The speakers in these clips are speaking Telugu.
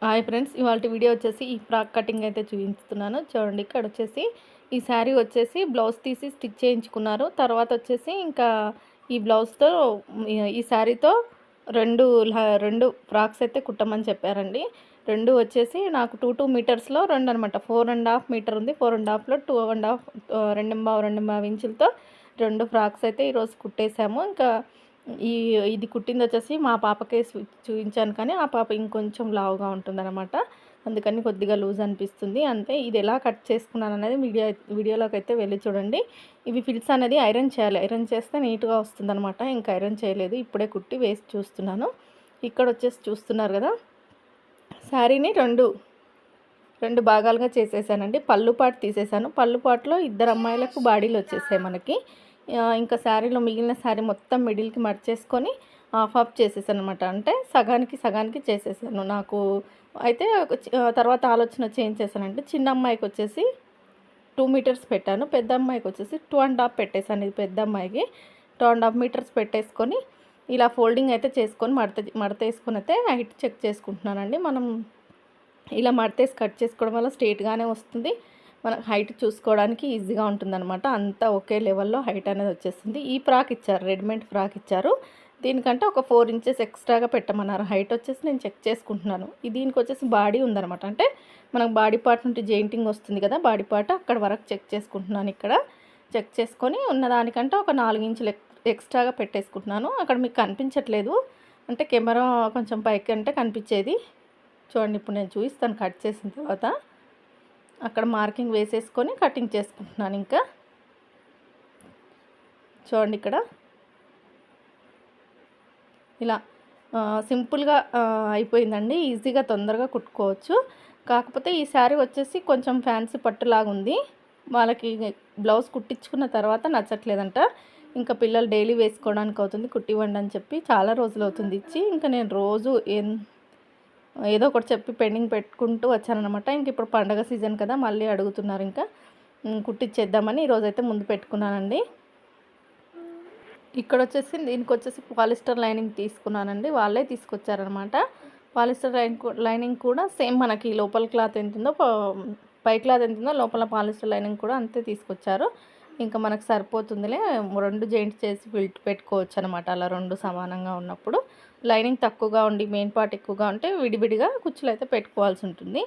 హాయ్ ఫ్రెండ్స్, ఇవాల్టి వీడియో వచ్చేసి ఈ ఫ్రాక్ కటింగ్ అయితే చూపిస్తున్నాను. చూడండి, ఇక్కడ వచ్చేసి ఈ శారీ వచ్చేసి బ్లౌజ్ తీసి స్టిచ్ చేయించుకున్నారు. తర్వాత వచ్చేసి ఇంకా ఈ బ్లౌజ్తో ఈ శారీతో రెండు ఫ్రాక్స్ అయితే కుట్టమని చెప్పారండి. రెండు వచ్చేసి నాకు 2 మీటర్స్లో రెండు అనమాట. 4.5 మీటర్ ఉంది. 4.5లో 2.5 ఇంచులతో రెండు ఫ్రాక్స్ అయితే ఈరోజు కుట్టేశాము. ఇంకా ఇది కుట్టింది వచ్చేసి మా పాపకే చూపించాను, కానీ ఆ పాప ఇంకొంచెం లావుగా ఉంటుందన్నమాట. అందుకని కొద్దిగా లూజ్ అనిపిస్తుంది అంతే. ఇది ఎలా కట్ చేసుకున్నాను అనేది వీడియోలోకి అయితే వెళ్ళి చూడండి. ఇవి ఫిల్స్ అనేది ఐరన్ చేయాలి. ఐరన్ చేస్తే నీట్గా వస్తుందన్నమాట. ఇంకా ఐరన్ చేయలేదు, ఇప్పుడే కుట్టి వేసి చూస్తున్నాను. ఇక్కడ వచ్చేసి చూస్తున్నారు కదా, శారీని రెండు భాగాలుగా చేసేసానండి. పళ్ళు పాటు తీసేసాను. పళ్ళు పాటులో ఇద్దరు అమ్మాయిలకు బాడీలు వచ్చేసాయి మనకి. ఇంకా శారీలో మిగిలిన శారీ మొత్తం మిడిల్కి మర్చేసుకొని హాఫ్ చేసేసాను అనమాట. అంటే సగానికి చేసేసాను. నాకు అయితే తర్వాత ఆలోచన చేంజ్ చేశానంటే, చిన్న అమ్మాయికి వచ్చేసి 2 మీటర్స్ పెట్టాను, పెద్ద అమ్మాయికి వచ్చేసి 2.5 పెట్టేశాను. ఇది పెద్ద అమ్మాయికి 2.5 మీటర్స్ పెట్టేసుకొని ఇలా ఫోల్డింగ్ అయితే చేసుకొని మడత వేసుకొని అయితే హైట్ చెక్ చేసుకుంటున్నానండి. మనం ఇలా మడతేసి కట్ చేసుకోవడం వల్ల స్ట్రేట్గానే వస్తుంది. మనకు హైట్ చూసుకోవడానికి ఈజీగా ఉంటుందన్నమాట. అంతా ఒకే లెవెల్లో హైట్ అనేది వచ్చేస్తుంది. ఈ ఫ్రాక్ ఇచ్చారు, రెడీమేడ్ ఫ్రాక్ ఇచ్చారు. దీనికంటే ఒక 4 ఇంచెస్ ఎక్స్ట్రాగా పెట్టమన్నారు. హైట్ వచ్చేసి నేను చెక్ చేసుకుంటున్నాను. దీనికి వచ్చేసి బాడీ ఉందన్నమాట. అంటే మనకు బాడీ పార్ట్ నుండి జెయింటింగ్ వస్తుంది కదా, బాడీ పార్ట్ అక్కడ వరకు చెక్ చేసుకుంటున్నాను. ఇక్కడ చెక్ చేసుకొని ఉన్నదానికంటే ఒక 4 ఇంచులు ఎక్స్ట్రాగా పెట్టేసుకుంటున్నాను. అక్కడ మీకు కనిపించట్లేదు, అంటే కెమెరా కొంచెం పైకి అంటే కనిపించేది. చూడండి, ఇప్పుడు నేను చూపిస్తాను కట్ చేసిన తర్వాత. అక్కడ మార్కింగ్ వేసేసుకొని కటింగ్ చేసుకుంటున్నాను. ఇంకా చూడండి, ఇక్కడ ఇలా సింపుల్గా అయిపోయిందండి. ఈజీగా తొందరగా కుట్టుకోవచ్చు. కాకపోతే ఈ శారీ వచ్చేసి కొంచెం ఫ్యాన్సీ పట్టులాగా ఉంది. వాళ్ళకి బ్లౌజ్ కుట్టించుకున్న తర్వాత నచ్చట్లేదంట. ఇంకా పిల్లలు డైలీ వేసుకోవడానికి అవుతుంది, కుట్టివ్వండి అని చెప్పి చాలా రోజులు అవుతుంది ఇచ్చి. ఇంకా నేను రోజు ఏదో ఒకటి చెప్పి పెండింగ్ పెట్టుకుంటూ వచ్చానమాట. ఇంక ఇప్పుడు పండగ సీజన్ కదా, మళ్ళీ అడుగుతున్నారు. ఇంకా కుట్టించేద్దామని ఈరోజైతే ముందు పెట్టుకున్నానండి. ఇక్కడ వచ్చేసి దీనికి వచ్చేసి పాలిస్టర్ లైనింగ్ తీసుకున్నానండి. వాళ్ళే తీసుకొచ్చారనమాట. పాలిస్టర్ లైనింగ్ కూడా సేమ్ మనకి లోపల క్లాత్ ఎంత ఉందో, పై క్లాత్ ఎంత ఉందో లోపల పాలిస్టర్ లైనింగ్ కూడా అంతే తీసుకొచ్చారు. ఇంకా మనకు సరిపోతుందిలే, రెండు జాయింట్ చేసి పెట్టుకోవచ్చు అనమాట. అలా రెండు సమానంగా ఉన్నప్పుడు లైనింగ్ తక్కువగా ఉండి మెయిన్ పార్ట్ ఎక్కువగా ఉంటే విడివిడిగా కుచ్చులు అయితే పెట్టుకోవాల్సి ఉంటుంది.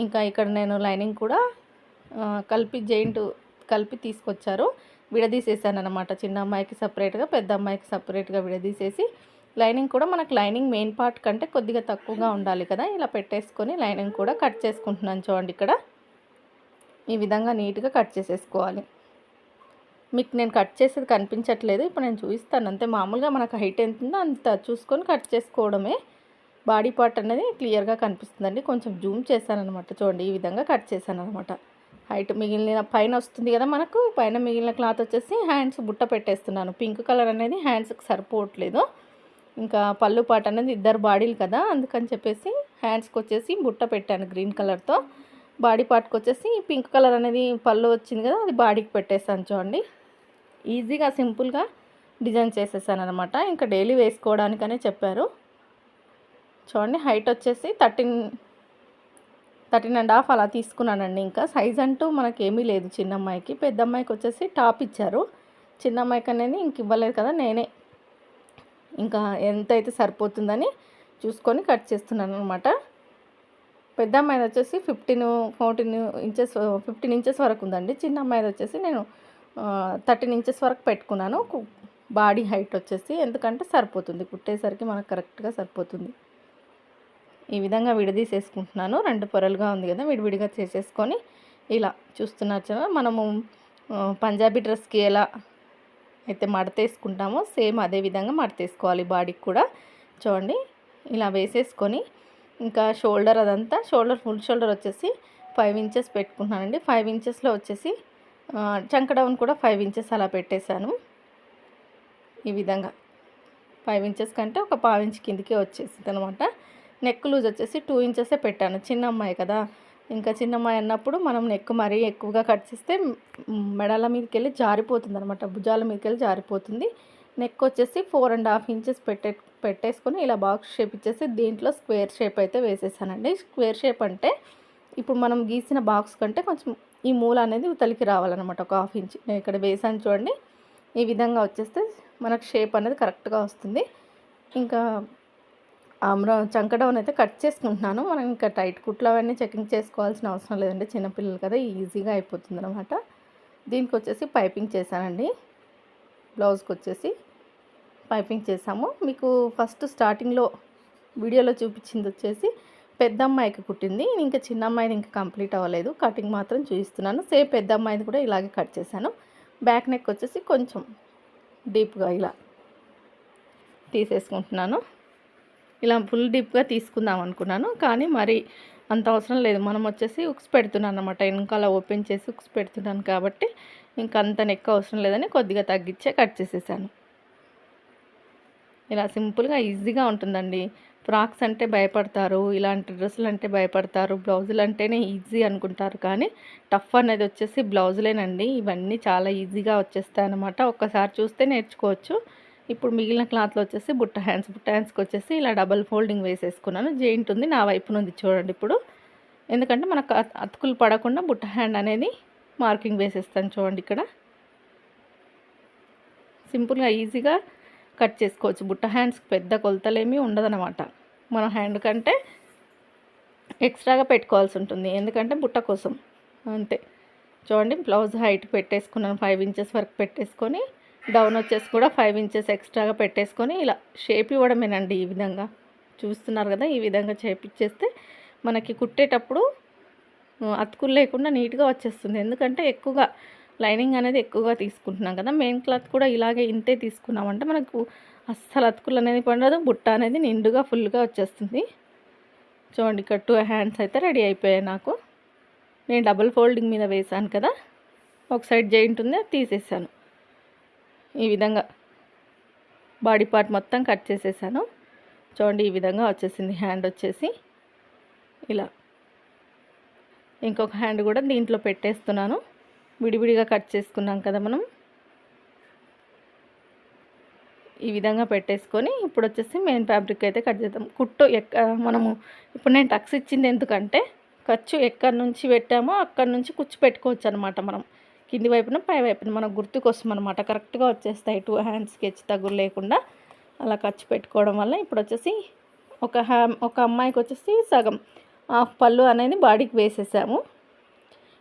ఇంకా ఇక్కడ నేను లైనింగ్ కూడా కలిపి తీసుకొచ్చారు. విడదీసేసాను అనమాట. చిన్న అమ్మాయికి సపరేట్గా, పెద్ద అమ్మాయికి సపరేట్గా విడదీసేసి లైనింగ్ కూడా మనకు లైనింగ్ మెయిన్ పార్ట్ కంటే కొద్దిగా తక్కువగా ఉండాలి కదా, ఇలా పెట్టేసుకొని లైనింగ్ కూడా కట్ చేసుకుంటున్నాను. చూడండి, ఇక్కడ ఈ విధంగా నీట్గా కట్ చేసేసుకోవాలి. మీకు నేను కట్ చేసేది కనిపించట్లేదు, ఇప్పుడు నేను చూపిస్తాను అంతే. మామూలుగా మనకు హైట్ ఎంత ఉందో అంత చూసుకొని కట్ చేసుకోవడమే. బాడీ పార్ట్ అనేది క్లియర్గా కనిపిస్తుందండి. కొంచెం జూమ్ చేశాను అనమాట. చూడండి, ఈ విధంగా కట్ చేశాను అనమాట. హైట్ మిగిలిన పైన వస్తుంది కదా మనకు, పైన మిగిలిన క్లాత్ వచ్చేసి హ్యాండ్స్ బుట్ట పెట్టేస్తున్నాను. పింక్ కలర్ అనేది హ్యాండ్స్కి సరిపోవట్లేదు. ఇంకా పళ్ళు పాట అనేది ఇద్దరు బాడీలు కదా, అందుకని చెప్పేసి హ్యాండ్స్కి వచ్చేసి బుట్ట పెట్టాను గ్రీన్ కలర్తో. బాడీ పార్ట్కి వచ్చేసి పింక్ కలర్ అనేది పళ్ళు వచ్చింది కదా, అది బాడీకి పెట్టేస్తాను. చూడండి, ఈజీగా సింపుల్గా డిజైన్ చేసేసాను అనమాట. ఇంకా డైలీ వేసుకోవడానికనే చెప్పారు. చూడండి, హైట్ వచ్చేసి 13.5 అలా తీసుకున్నానండి. ఇంకా సైజ్ అంటూ మనకేమీ లేదు. చిన్న అమ్మాయికి, పెద్ద అమ్మాయికి వచ్చేసి టాప్ ఇచ్చారు. చిన్న అమ్మాయికి అనేది ఇంక ఇవ్వలేదు కదా, నేనే ఇంకా ఎంత అయితే సరిపోతుందని చూసుకొని కట్ చేస్తున్నాను అనమాట. పెద్ద అమ్మాయిది వచ్చేసి 15 ఇంచెస్ వరకు ఉందండి. చిన్న అమ్మాయిది వచ్చేసి నేను 13 ఇంచెస్ వరకు పెట్టుకున్నాను. బాడీ హైట్ వచ్చేసి ఎందుకంటే సరిపోతుంది, కుట్టేసరికి మనకు కరెక్ట్గా సరిపోతుంది. ఈ విధంగా విడదీసేసుకుంటున్నాను. రెండు పొరలుగా ఉంది కదా, విడివిడిగా చేసేసుకొని ఇలా చూస్తున్నారు. మనము పంజాబీ డ్రెస్కి ఎలా అయితే మడతేసుకుంటామో సేమ్ అదే విధంగా మడతేసుకోవాలి బాడీకి కూడా. చూడండి, ఇలా వేసేసుకొని ఇంకా షోల్డర్ అదంతా ఫుల్ షోల్డర్ వచ్చేసి 5 ఇంచెస్ పెట్టుకుంటున్నానండి. 5 ఇంచెస్లో వచ్చేసి చంక డౌన్ కూడా 5 ఇంచెస్ అలా పెట్టేశాను. ఈ విధంగా 5 ఇంచెస్ కంటే ఒక 1/4 ఇంచ్ కిందికే వచ్చేసింది అనమాట. నెక్ లూజ్ వచ్చేసి 2 ఇంచెసే పెట్టాను. చిన్న అమ్మాయి కదా, ఇంకా చిన్న అమ్మాయి అన్నప్పుడు మనం నెక్ మరీ ఎక్కువగా కట్ చేస్తే మెడల మీదకి వెళ్ళి జారిపోతుంది అనమాట, భుజాల మీదకి వెళ్ళి జారిపోతుంది. నెక్ వచ్చేసి 4.5 ఇంచెస్ పెట్టేసుకొని ఇలా బాక్స్ షేప్ ఇచ్చేసి దీంట్లో స్క్వేర్ షేప్ అయితే వేసేసానండి. స్క్వేర్ షేప్ అంటే ఇప్పుడు మనం గీసిన బాక్స్ కంటే కొంచెం ఈ మూల అనేది ఇవతలికి రావాలన్నమాట. ఒక హాఫ్ ఇంచ్ నేను ఇక్కడ వేసాను చూడండి. ఈ విధంగా వచ్చేస్తే మనకు షేప్ అనేది కరెక్ట్గా వస్తుంది. ఇంకా చంక డౌన్ అయితే కట్ చేసుకుంటున్నాను. మనం ఇంకా టైట్ కుట్లు అవన్నీ చెకింగ్ చేసుకోవాల్సిన అవసరం లేదండి. చిన్నపిల్లలు కదా, ఈజీగా అయిపోతుంది అనమాట. దీనికి వచ్చేసి పైపింగ్ చేశానండి. బ్లౌజ్కి వచ్చేసి పైపింగ్ చేసాము. మీకు ఫస్ట్ స్టార్టింగ్లో వీడియోలో చూపించింది వచ్చేసి పెద్ద అమ్మాయికి కుట్టింది. ఇంకా చిన్న అమ్మాయిది ఇంకా కంప్లీట్ అవ్వలేదు. కటింగ్ మాత్రం చూపిస్తున్నాను. సేమ్ పెద్ద అమ్మాయిది కూడా ఇలాగే కట్ చేశాను. బ్యాక్ నెక్ వచ్చేసి కొంచెం డీప్గా ఇలా తీసేసుకుంటున్నాను. ఇలా ఫుల్ డీప్గా తీసుకుందాం అనుకున్నాను, కానీ మరి అంత అవసరం లేదు. మనం వచ్చేసి ఉక్స్ పెడుతున్నాను అనమాట. వెనకాల ఓపెన్ చేసి ఉక్స్ పెడుతున్నాను కాబట్టి ఇంకా అంత నెక్ అవసరం లేదని కొద్దిగా తగ్గించే కట్ చేసేసాను. ఇలా సింపుల్గా ఈజీగా ఉంటుందండి. ఫ్రాక్స్ అంటే భయపడతారు, ఇలాంటి డ్రెస్సులు అంటే భయపడతారు, బ్లౌజులు అంటేనే ఈజీ అనుకుంటారు, కానీ టఫ్ అనేది వచ్చేసి బ్లౌజులేనండి. ఇవన్నీ చాలా ఈజీగా వచ్చేస్తాయి అన్నమాట. ఒక్కసారి చూస్తే నేర్చుకోవచ్చు. ఇప్పుడు మిగిలిన క్లాత్లో వచ్చేసి బుట్ట హ్యాండ్స్కి వచ్చేసి ఇలా డబల్ ఫోల్డింగ్ వేసేసుకున్నాను. జెయింట్ ఉంది నా వైపు నుండి చూడండి ఇప్పుడు. ఎందుకంటే మనకు అతుకులు పడకుండా బుట్ట హ్యాండ్ అనేది మార్కింగ్ వేసేస్తాను చూడండి. ఇక్కడ సింపుల్గా ఈజీగా కట్ చేసుకోవచ్చు. బుట్ట హ్యాండ్స్కి పెద్ద కొలతలేమీ ఉండదన్నమాట. మన హ్యాండ్ కంటే ఎక్స్ట్రాగా పెట్టుకోవాల్సి ఉంటుంది, ఎందుకంటే బుట్ట కోసం అంతే. చూడండి, బ్లౌజ్ హైట్ పెట్టేసుకున్నాను. 5 ఇంచెస్ వరకు పెట్టేసుకొని డౌన్ వచ్చేసి కూడా 5 ఇంచెస్ ఎక్స్ట్రాగా పెట్టేసుకొని ఇలా షేప్ ఇవ్వడమేనండి. ఈ విధంగా చూస్తున్నారు కదా, ఈ విధంగా చేపిచ్చేస్తే మనకి కుట్టేటప్పుడు అతుకులు లేకుండా నీట్గా వచ్చేస్తుంది. ఎందుకంటే ఎక్కువగా లైనింగ్ అనేది ఎక్కువగా తీసుకుంటున్నాం కదా. మెయిన్ క్లాత్ కూడా ఇలాగే ఇంతే తీసుకున్నామంటే మనకు అస్సలు అతుకులు అనేది పడదు. బుట్ట అనేది నిండుగా ఫుల్గా వచ్చేస్తుంది. చూడండి, ఇక్కడ 2 హ్యాండ్స్ అయితే రెడీ అయిపోయాయి నాకు. నేను డబుల్ ఫోల్డింగ్ మీద వేసాను కదా, ఒక సైడ్ జాయింట్ ఉంది, అది తీసేసాను. ఈ విధంగా బాడీ పార్ట్ మొత్తం కట్ చేసేసాను. చూడండి, ఈ విధంగా వచ్చేసింది హ్యాండ్ వచ్చేసి ఇలా. ఇంకొక హ్యాండ్ కూడా దీంట్లో పెట్టేస్తున్నాను. విడివిడిగా కట్ చేసుకున్నాం కదా మనం. ఈ విధంగా పెట్టేసుకొని ఇప్పుడు వచ్చేసి మెయిన్ ఫ్యాబ్రిక్ అయితే కట్ చేద్దాం. కుట్టు మనము ఇప్పుడు నేను టక్స్ ఇచ్చింది ఎందుకంటే ఖర్చు ఎక్కడి నుంచి పెట్టామో అక్కడి నుంచి కుచ్చు పెట్టుకోవచ్చు అనమాట. మనం కింది వైపున పై వైపున మనకు గుర్తుకొస్తాం అనమాట. కరెక్ట్గా వచ్చేస్తాయి 2 హ్యాండ్స్కి హెచ్చు తగ్గులు లేకుండా అలా ఖర్చు పెట్టుకోవడం వల్ల. ఇప్పుడు వచ్చేసి ఒక అమ్మాయికి వచ్చేసి సగం హాఫ్ పళ్ళు అనేది బాడీకి వేసేసాము.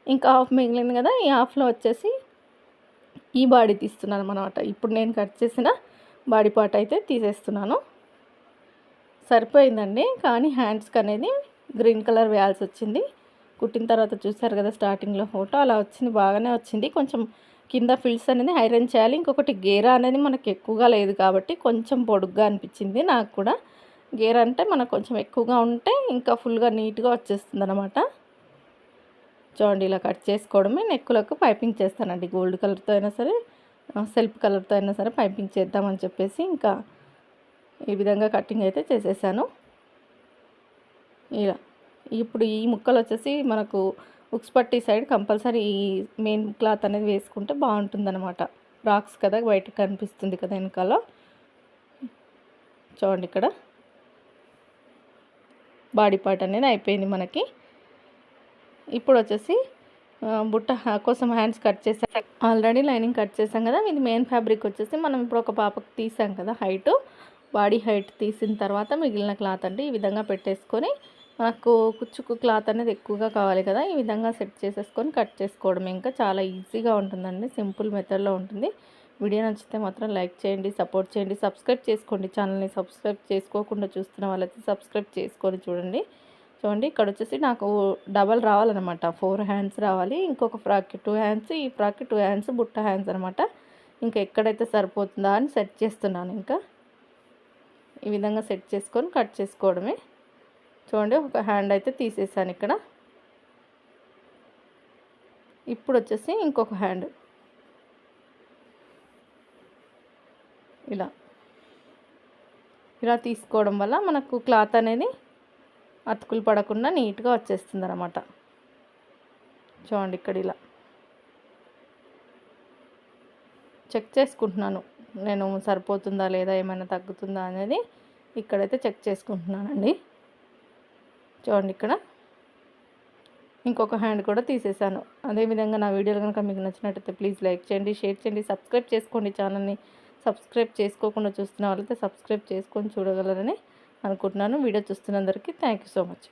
ఇంకా హాఫ్ మిగిలింది కదా, ఈ హాఫ్లో వచ్చేసి ఈ బాడీ తీస్తున్నాను అనమాట. ఇప్పుడు నేను కట్ చేసిన బాడీ పార్ట్ అయితే తీసేస్తున్నాను. సరిపోయిందండి, కానీ హ్యాండ్స్కి అనేది గ్రీన్ కలర్ వేయాల్సి వచ్చింది. కుట్టిన తర్వాత చూసారు కదా స్టార్టింగ్లో ఫోటో, అలా వచ్చింది, బాగానే వచ్చింది. కొంచెం కింద ఫిల్స్ అనేది ఐరన్ చేయాలి. ఇంకొకటి గేరా అనేది మనకు ఎక్కువగా లేదు కాబట్టి కొంచెం పొడుగ్గా అనిపించింది నాకు కూడా. గేరా అంటే మనకు కొంచెం ఎక్కువగా ఉంటే ఇంకా ఫుల్గా నీట్గా వచ్చేస్తుంది అనమాట. చూడండి, ఇలా కట్ చేసుకోవడమే. నెక్కులకు పైపింగ్ చేస్తానండి. గోల్డ్ కలర్తో అయినా సరే, సెల్ఫ్ కలర్తో అయినా సరే పైపింగ్ చేద్దామని చెప్పేసి ఇంకా ఈ విధంగా కటింగ్ అయితే చేసేసాను. ఇలా ఇప్పుడు ఈ ముక్కలు వచ్చేసి మనకు ఉక్స్ పట్టి సైడ్ కంపల్సరీ ఈ మెయిన్ క్లాత్ అనేది వేసుకుంటే బాగుంటుందన్నమాట. ఫ్రాక్స్ కదా, బయటకు కనిపిస్తుంది కదా వెనకాల. చూడండి, ఇక్కడ బాడీ పార్ట్ అనేది అయిపోయింది మనకి. ఇప్పుడు వచ్చేసి బుట్ట కోసం హ్యాండ్స్ కట్ చేసాం. ఆల్రెడీ లైనింగ్ కట్ చేసాం కదా. ఇది మెయిన్ ఫ్యాబ్రిక్ వచ్చేసి మనం ఇప్పుడు ఒక పాపకు తీసాం కదా హైట్, బాడీ హైట్ తీసిన తర్వాత మిగిలిన క్లాత్ అంటే ఈ విధంగా పెట్టేసుకొని, మనకు కుచ్చుకు క్లాత్ అనేది ఎక్కువగా కావాలి కదా, ఈ విధంగా సెట్ చేసేసుకొని కట్ చేసుకోవడం. ఇంకా చాలా ఈజీగా ఉంటుందండి, సింపుల్ మెథడ్లో ఉంటుంది. వీడియో నచ్చితే మాత్రం లైక్ చేయండి, సపోర్ట్ చేయండి, సబ్స్క్రైబ్ చేసుకోండి. ఛానల్ని సబ్స్క్రైబ్ చేసుకోకుండా చూస్తున్న వాళ్ళైతే సబ్స్క్రైబ్ చేసుకొని చూడండి. చూడండి, ఇక్కడ వచ్చేసి నాకు డబల్ రావాలన్నమాట. 4 హ్యాండ్స్ రావాలి. ఇంకొక ఫ్రాక్కి 2 హ్యాండ్స్, ఈ ఫ్రాక్కి 2 హ్యాండ్స్, బుట్ట హ్యాండ్స్ అనమాట. ఇంకా ఎక్కడైతే సరిపోతుందా అని సెట్ చేస్తున్నాను. ఇంకా ఈ విధంగా సెట్ చేసుకొని కట్ చేసుకోవడమే. చూడండి, ఒక హ్యాండ్ అయితే తీసేసాను ఇక్కడ. ఇప్పుడు వచ్చేసి ఇంకొక హ్యాండ్ ఇలా తీసుకోవడం వల్ల మనకు క్లాత్ అనేది అతుకులు పడకుండా నీట్గా వచ్చేస్తుంది అన్నమాట. చూడండి, ఇక్కడ ఇలా చెక్ చేసుకుంటున్నాను నేను, సరిపోతుందా లేదా, ఏమైనా తగ్గుతుందా అనేది ఇక్కడైతే చెక్ చేసుకుంటున్నానండి. చూడండి ఇక్కడ ఇంకొక హ్యాండ్ కూడా తీసేసాను. అదేవిధంగా నా వీడియోలు కనుక మీకు నచ్చినట్టయితే ప్లీజ్ లైక్ చేయండి, షేర్ చేయండి, సబ్స్క్రైబ్ చేసుకోండి ఛానల్ని. సబ్స్క్రైబ్ చేసుకోకుండా చూస్తున్న వాళ్ళైతే సబ్స్క్రైబ్ చేసుకొని చూడగలరని అనుకుంటున్నాను. వీడియో చూస్తున్నందరికీ థ్యాంక్ యూ సో మచ్.